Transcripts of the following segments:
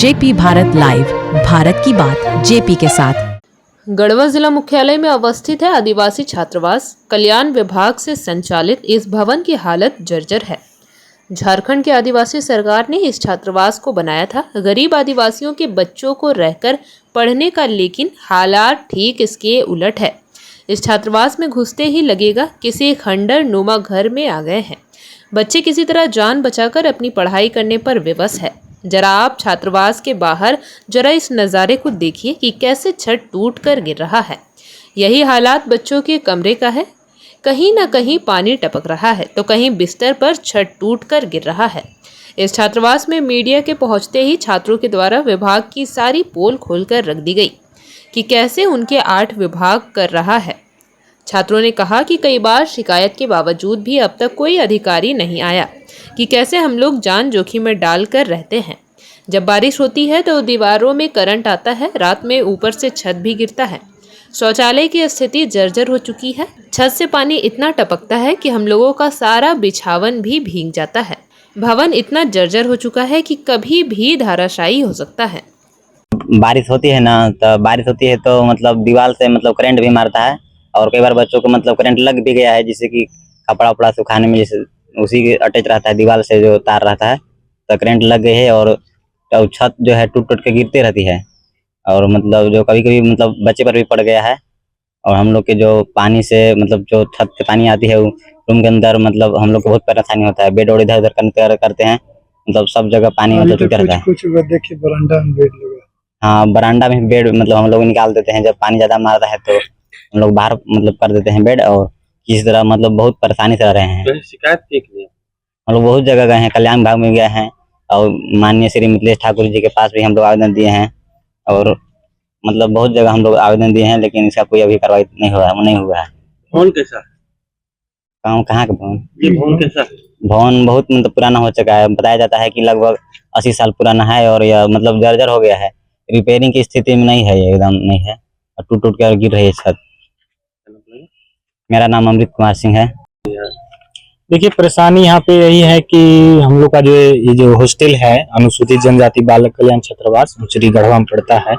JP Bharat live, Bharat की बात JP के साथ। गढ़वा जिला मुख्यालय में अवस्थित है आदिवासी छात्रावास। कल्याण विभाग से संचालित इस भवन की हालत जर्जर है। झारखंड की आदिवासी सरकार ने इस छात्रावास को बनाया था गरीब आदिवासियों के बच्चों को रहकर पढ़ने का, लेकिन हालात ठीक इसके उलट है। इस छात्रावास में घुसते ही लगेगा किसी खंडर नुमा घर में आ गए हैं। बच्चे किसी तरह जान बचाकर अपनी पढ़ाई करने पर विवश है। जरा आप छात्रावास के बाहर जरा इस नज़ारे को देखिए कि कैसे छत टूट कर गिर रहा है। यही हालात बच्चों के कमरे का है। कहीं ना कहीं पानी टपक रहा है तो कहीं बिस्तर पर छत टूट कर गिर रहा है। इस छात्रावास में मीडिया के पहुंचते ही छात्रों के द्वारा विभाग की सारी पोल खोलकर रख दी गई कि कैसे उनके 8 विभाग कर रहा है। छात्रों ने कहा कि कई बार शिकायत के बावजूद भी अब तक कोई अधिकारी नहीं आया कि कैसे हम लोग जान जोखिम में डालकर रहते हैं। जब बारिश होती है तो दीवारों में करंट आता है, रात में ऊपर से छत भी गिरता है। शौचालय की स्थिति जर्जर हो चुकी है। छत से पानी इतना टपकता है कि हम लोगों का सारा बिछावन भी भीग जाता है। भवन इतना जर्जर हो चुका है कि कभी भी धराशायी हो सकता है। बारिश होती है ना, तो बारिश होती है तो मतलब दीवार से मतलब करंट भी मारता है, और कई बार बच्चों को मतलब करंट लग भी गया है, जिससे कि कपड़ा उपड़ा सुखाने में जैसे उसी के अटैच रहता है, दीवार से जो तार रहता है तो करंट लग गई है, और तो छत जो है टूट टूट के गिरती रहती है। और मतलब जो कभी कभी मतलब बच्चे पर भी पड़ गया है। और हम लोग के जो पानी से मतलब जो छत से पानी आती है रूम के अंदर, मतलब हम लोग को बहुत परेशानी होता है। बेड और इधर उधर करते हैं, मतलब सब जगह पानी मतलब चुका रहता है। कुछ देखिए बरामदा में बेड लगा। हाँ, बरामदा में बेड मतलब हम लोग निकाल देते हैं। जब पानी ज्यादा मारता है तो हम लोग बाहर मतलब कर देते हैं बेड, और किसी तरह मतलब बहुत परेशानी से रह रहे हैं। शिकायत की हम लोग बहुत जगह गए हैं, कल्याण विभाग में गए हैं, और माननीय श्री मिथिलेश ठाकुर जी के पास भी हम लोग आवेदन दिए हैं, और मतलब बहुत जगह हम लोग आवेदन दिए हैं, लेकिन इसका कोई अभी कार्रवाई नहीं हुआ है। भवन कैसा? काम कहाँ का भवन? ये भवन कैसा? भवन बहुत मतलब पुराना हो चुका है। बताया जाता है कि लगभग 80 साल पुराना है, और यह मतलब जर्जर हो गया है। रिपेयरिंग की स्थिति में नहीं है, ये एकदम नहीं है, और टूट टूट कर गिर रही है छत। मेरा नाम अमृत कुमार सिंह है। देखिए, परेशानी यहाँ पे यही है कि हम लोग का ये जो हॉस्टल है अनुसूचित जनजाति बालक कल्याण छात्रावास उचरी गढ़वा में पड़ता है,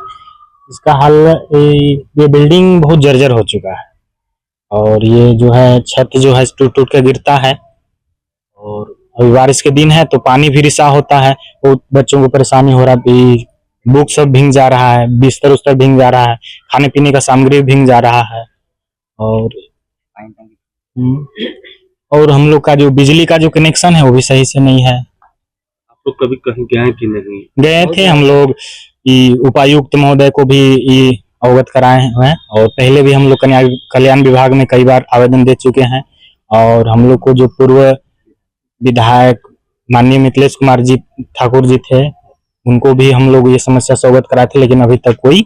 इसका हाल ये बिल्डिंग बहुत जर्जर हो चुका है, और ये जो है छत जो है टूट टूट के गिरता है। और अभी बारिश के दिन है तो पानी भी रिसा होता है, वो बच्चों को परेशानी हो रहा है। बुक सब भीग जा रहा है, बिस्तर उस्तर भीग जा रहा है, खाने पीने का सामग्री भीग जा रहा है। और हम लोग का जो बिजली का जो कनेक्शन है वो भी सही से नहीं है। आप लोग कभी कहीं गए कि नहीं? गए थे हम लोग, उपायुक्त महोदय को भी अवगत कराए हैं, और पहले भी हम लोग कल्याण विभाग में कई बार आवेदन दे चुके हैं। और हम लोग को जो पूर्व विधायक माननीय मिथिलेश कुमार जी ठाकुर जी थे, उनको भी हम लोग ये समस्या से अवगत कराए थे, लेकिन अभी तक कोई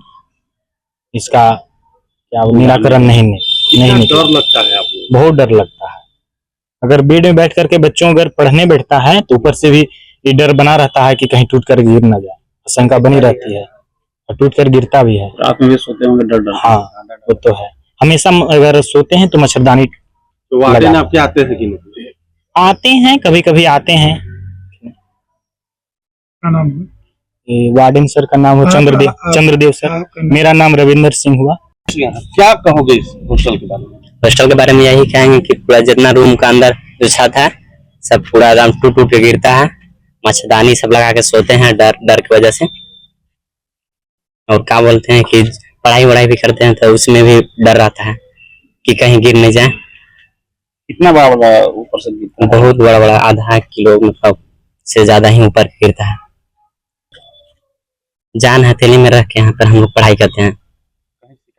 इसका क्या निराकरण नहीं डर लगता है आपको? बहुत डर लगता है। अगर बेड में बैठ करके बच्चों अगर पढ़ने बैठता है तो ऊपर से भी ये डर बना रहता है कि कहीं टूट कर गिर ना जाए, आशंका बनी रहती है, और टूट कर गिरता भी है। रात में भी सोते होंगे डर? हाँ, वो तो है। हमेशा अगर सोते हैं तो मच्छरदानी तो वार्डन आपके आते हैं कि नहीं? आते हैं, कभी कभी आते हैं। वार्डन सर का नाम है चंद्रदेव सर। मेरा नाम रविंदर सिंह हुआ। क्या कहोगे इस हॉस्टल के बारे में? हॉस्टल के बारे में यही कहेंगे कि पूरा जितना रूम का अंदर जो छत है सब पूरा एकदम टूट टूट के गिरता है। मच्छरदानी सब लगा के सोते हैं डर की वजह से। और क्या बोलते हैं कि पढ़ाई भी करते हैं तो उसमें भी डर रहता है कि कहीं गिर नहीं जाए। कितना बड़ा ऊपर से गिरता है? बहुत बड़ा, आधा किलो मतलब से ज्यादा ही ऊपर गिरता है। जान हथेली में रख के यहाँ पर हम लोग पढ़ाई करते हैं।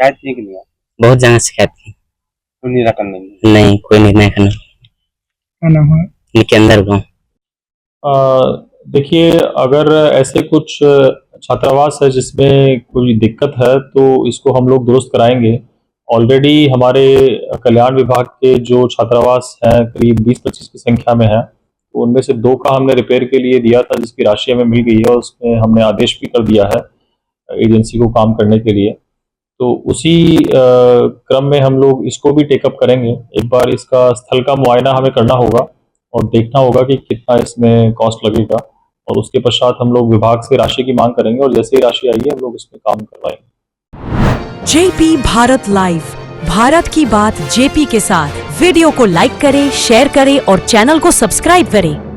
शिकायत की कि नहीं? बहुत जगह शिकायत की, कोई निराकरण नहीं, कोई निर्णय करना अंदर गाँव। देखिए, अगर ऐसे कुछ छात्रावास है जिसमें कोई दिक्कत है तो इसको हम लोग दुरुस्त कराएंगे। ऑलरेडी हमारे कल्याण विभाग के जो छात्रावास हैं करीब 20-25 की संख्या में है, तो उनमें से 2 का हमने रिपेयर के लिए दिया था, जिसकी राशि हमें मिल गई है, और उसमें हमने आदेश भी कर दिया है एजेंसी को काम करने के लिए। तो उसी क्रम में हम लोग इसको भी टेकअप करेंगे। एक बार इसका स्थल का मुआयना हमें करना होगा और देखना होगा कि कितना इसमें कॉस्ट लगेगा, और उसके पश्चात हम लोग विभाग से राशि की मांग करेंगे और जैसे ही राशि आएगी हम लोग इसमें काम करवाएंगे। जेपी भारत लाइव, भारत की बात जेपी के साथ। वीडियो को लाइक करें, शेयर करें और चैनल को सब्सक्राइब करें।